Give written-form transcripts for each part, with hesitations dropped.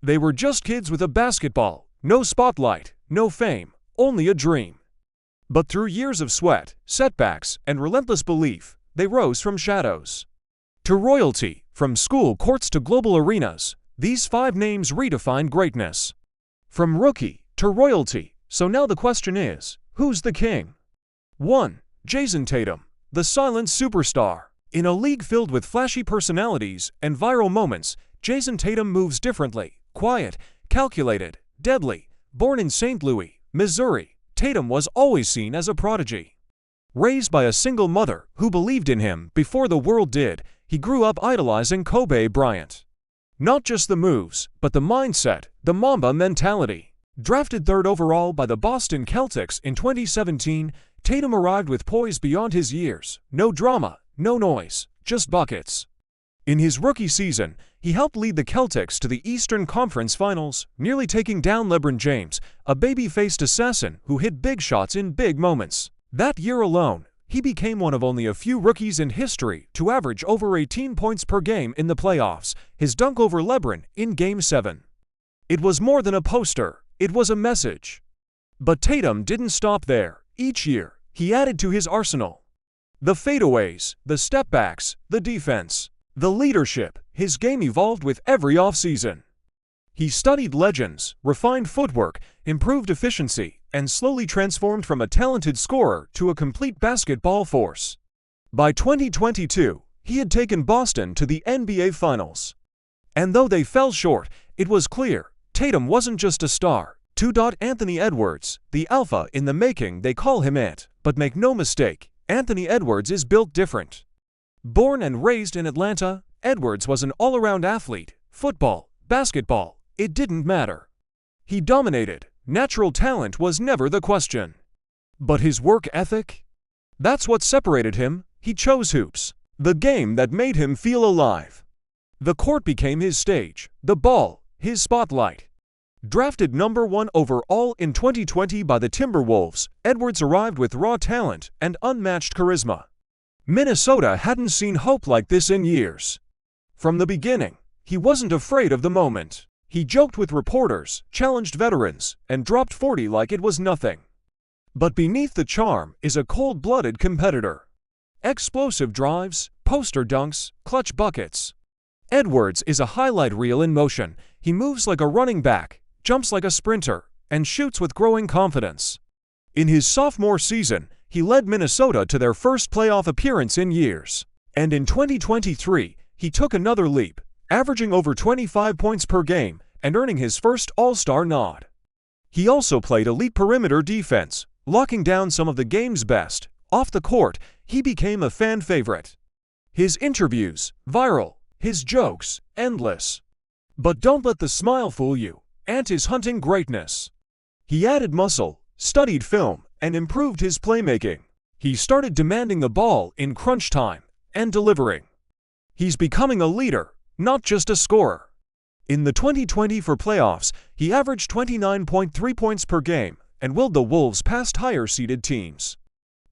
They were just kids with a basketball, no spotlight, no fame, only a dream. But through years of sweat, setbacks, and relentless belief, they rose from shadows to royalty. From school courts to global arenas, these 5 names redefined greatness. From rookie to royalty, so now the question is, who's the king? 1. Jayson Tatum, the silent superstar. In a league filled with flashy personalities and viral moments, Jayson Tatum moves differently, quiet, calculated, deadly. Born in St. Louis, Missouri, Tatum was always seen as a prodigy. Raised by a single mother who believed in him before the world did, he grew up idolizing Kobe Bryant. Not just the moves, but the mindset, the Mamba mentality. Drafted 3rd overall by the Boston Celtics in 2017, Tatum arrived with poise beyond his years. No drama, no noise, just buckets. In his rookie season, he helped lead the Celtics to the Eastern Conference Finals, nearly taking down LeBron James, a baby-faced assassin who hit big shots in big moments. That year alone, he became one of only a few rookies in history to average over 18 points per game in the playoffs, his dunk over LeBron in Game 7. It was more than a poster, it was a message. But Tatum didn't stop there. Each year, he added to his arsenal. The fadeaways, the stepbacks, the defense, the leadership. His game evolved with every offseason. He studied legends, refined footwork, improved efficiency, and slowly transformed from a talented scorer to a complete basketball force. By 2022, he had taken Boston to the NBA Finals. And though they fell short, it was clear, Tatum wasn't just a star. Anthony Edwards, the alpha in the making, they call him Ant. But make no mistake, Anthony Edwards is built different. Born and raised in Atlanta, Edwards was an all-around athlete. Football, basketball, it didn't matter. He dominated. Natural talent was never the question. But his work ethic? That's what separated him. He chose hoops, the game that made him feel alive. The court became his stage, the ball, his spotlight. Drafted number 1 overall in 2020 by the Timberwolves, Edwards arrived with raw talent and unmatched charisma. Minnesota hadn't seen hope like this in years. From the beginning, he wasn't afraid of the moment. He joked with reporters, challenged veterans, and dropped 40 like it was nothing. But beneath the charm is a cold-blooded competitor. Explosive drives, poster dunks, clutch buckets. Edwards is a highlight reel in motion. He moves like a running back, jumps like a sprinter, and shoots with growing confidence. In his sophomore season, he led Minnesota to their first playoff appearance in years. And in 2023, he took another leap, averaging over 25 points per game and earning his first All-Star nod. He also played elite perimeter defense, locking down some of the game's best. Off the court, he became a fan favorite. His interviews, viral. His jokes, endless. But don't let the smile fool you. Ant is hunting greatness. He added muscle, studied film, and improved his playmaking. He started demanding the ball in crunch time and delivering. He's becoming a leader, not just a scorer. In the 2024 playoffs, he averaged 29.3 points per game and willed the Wolves past higher-seeded teams.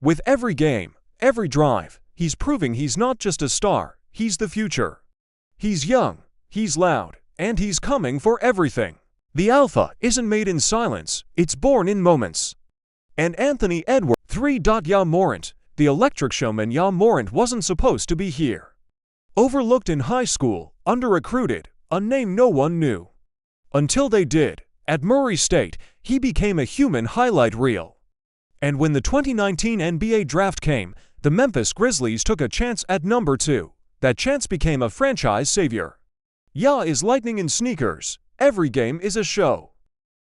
With every game, every drive, he's proving he's not just a star, he's the future. He's young, he's loud, and he's coming for everything. The alpha isn't made in silence, it's born in moments. And Anthony Edwards. 3. Morant, the electric showman. Morant wasn't supposed to be here. Overlooked in high school, under-recruited, a name no one knew. Until they did. At Murray State, he became a human highlight reel. And when the 2019 NBA draft came, the Memphis Grizzlies took a chance at number 2. That chance became a franchise savior. Is lightning in sneakers. Every game is a show.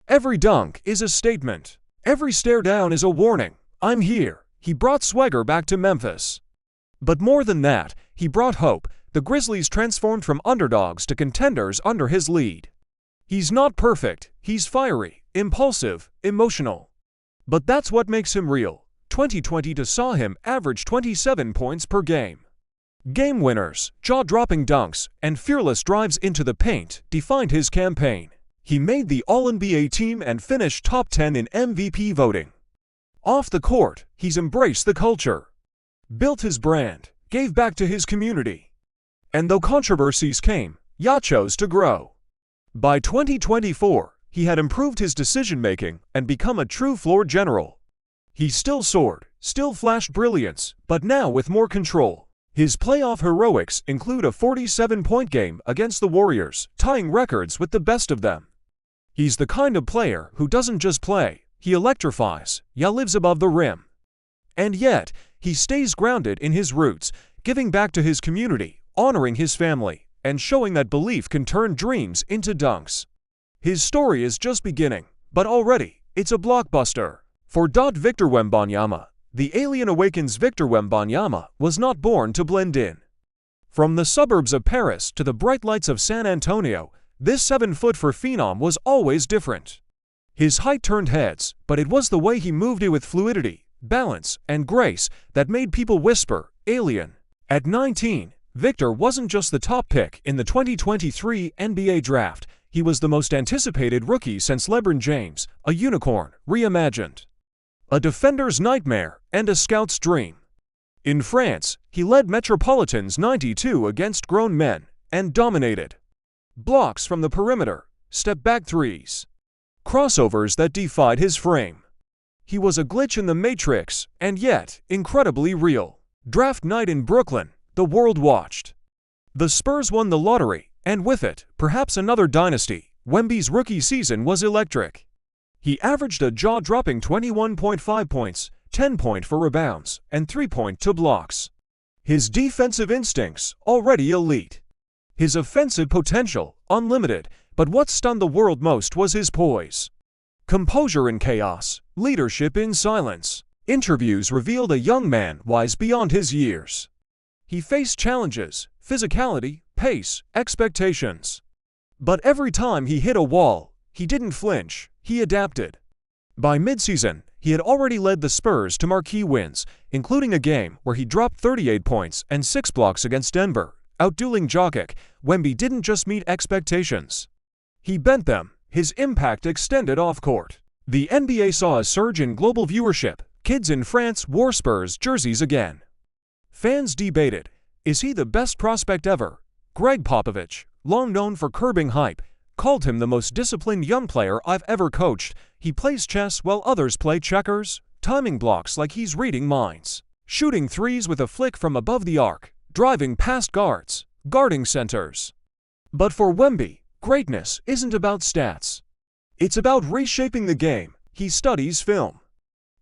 Every dunk is a statement. Every stare down is a warning. I'm here. He brought swagger back to Memphis. But more than that, he brought hope. The Grizzlies transformed from underdogs to contenders under his lead. He's not perfect. He's fiery, impulsive, emotional. But that's what makes him real. 2020 saw him average 27 points per game. Game winners, jaw-dropping dunks, and fearless drives into the paint defined his campaign. He made the All-NBA team and finished top 10 in MVP voting. Off the court, he's embraced the culture, built his brand, gave back to his community. And though controversies came, chose to grow. By 2024, he had improved his decision-making and become a true floor general. He still soared, still flashed brilliance, but now with more control. His playoff heroics include a 47-point game against the Warriors, tying records with the best of them. He's the kind of player who doesn't just play, he electrifies, lives above the rim. And yet, he stays grounded in his roots, giving back to his community, honoring his family, and showing that belief can turn dreams into dunks. His story is just beginning, but already, it's a blockbuster. For Victor Wembanyama, the alien Awakens Victor Wembanyama was not born to blend in. From the suburbs of Paris to the bright lights of San Antonio, this 7-foot phenom was always different. His height turned heads, but it was the way he moved it with fluidity, balance, and grace that made people whisper, alien. At 19, Victor wasn't just the top pick in the 2023 NBA draft, he was the most anticipated rookie since LeBron James, a unicorn, reimagined. A defender's nightmare and a scout's dream. In France, he led Metropolitans 92 against grown men and dominated. Blocks from the perimeter, step-back threes. Crossovers that defied his frame. He was a glitch in the matrix, and yet, incredibly real. Draft night in Brooklyn, the world watched. The Spurs won the lottery, and with it, perhaps another dynasty. Wemby's rookie season was electric. He averaged a jaw-dropping 21.5 points, 10.4 rebounds, and 3.2 blocks. His defensive instincts, already elite. His offensive potential, unlimited, but what stunned the world most was his poise. Composure in chaos, leadership in silence. Interviews revealed a young man wise beyond his years. He faced challenges, physicality, pace, expectations. But every time he hit a wall, he didn't flinch, he adapted. By midseason, he had already led the Spurs to marquee wins, including a game where he dropped 38 points and 6 blocks against Denver. Outdueling Jokic, Wemby didn't just meet expectations. He bent them, his impact extended off-court. The NBA saw a surge in global viewership. Kids in France wore Spurs jerseys again. Fans debated, is he the best prospect ever? Greg Popovich, long known for curbing hype, called him the most disciplined young player I've ever coached. He plays chess while others play checkers, timing blocks like he's reading minds, shooting threes with a flick from above the arc, driving past guards, guarding centers. But for Wemby, greatness isn't about stats. It's about reshaping the game. He studies film,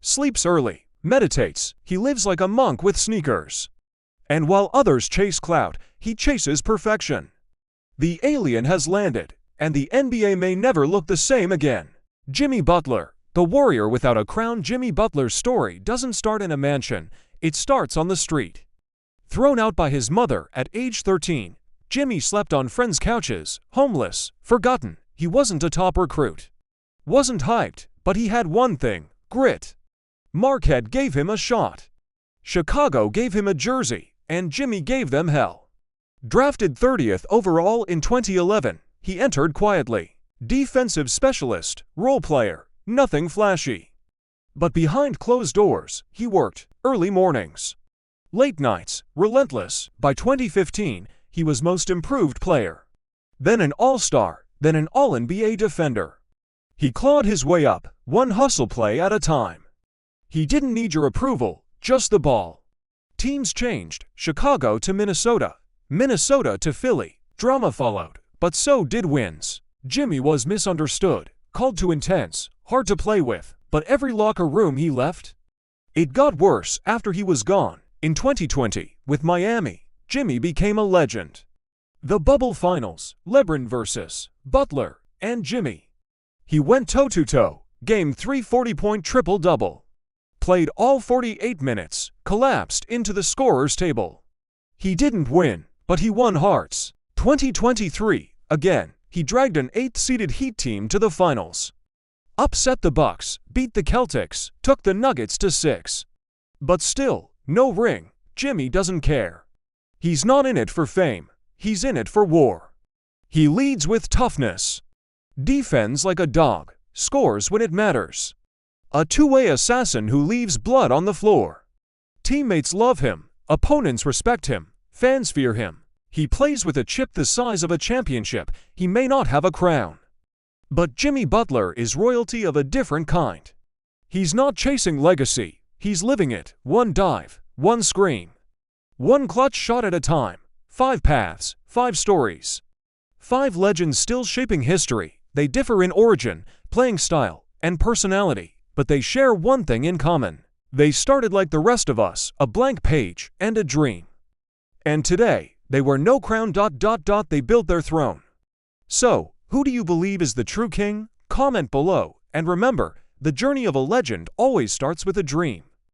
sleeps early, meditates, he lives like a monk with sneakers. And while others chase clout, he chases perfection. The alien has landed, and the NBA may never look the same again. Jimmy Butler, the warrior without a crown. Jimmy Butler's story doesn't start in a mansion, it starts on the street. Thrown out by his mother at age 13, Jimmy slept on friends' couches, homeless, forgotten. He wasn't a top recruit. Wasn't hyped, but he had one thing, grit. Marquette gave him a shot. Chicago gave him a jersey, and Jimmy gave them hell. Drafted 30th overall in 2011, he entered quietly. Defensive specialist, role player, nothing flashy. But behind closed doors, he worked, early mornings. Late nights, relentless. By 2015, he was most improved player. Then an all-star, then an all-NBA defender. He clawed his way up, one hustle play at a time. He didn't need your approval, just the ball. Teams changed, Chicago to Minnesota, Minnesota to Philly. Drama followed, but so did wins. Jimmy was misunderstood, called too intense, hard to play with, but every locker room he left, it got worse after he was gone. In 2020, with Miami, Jimmy became a legend. The bubble finals, LeBron versus Butler and Jimmy. He went toe-to-toe, game 3 40-point triple-double. Played all 48 minutes, collapsed into the scorer's table. He didn't win, but he won hearts. 2023, again, he dragged an 8th-seeded Heat team to the finals. Upset the Bucks, beat the Celtics, took the Nuggets to 6. But still, no ring. Jimmy doesn't care. He's not in it for fame. He's in it for war. He leads with toughness. Defends like a dog. Scores when it matters. A two-way assassin who leaves blood on the floor. Teammates love him. Opponents respect him. Fans fear him. He plays with a chip the size of a championship. He may not have a crown. But Jimmy Butler is royalty of a different kind. He's not chasing legacy. He's living it. One dive, one scream, one clutch shot at a time. 5 paths, 5 stories. 5 legends still shaping history. They differ in origin, playing style, and personality, but they share one thing in common. They started like the rest of us, a blank page and a dream. And today, they wear no crown. They built their throne. So, who do you believe is the true king? Comment below, and remember, the journey of a legend always starts with a dream.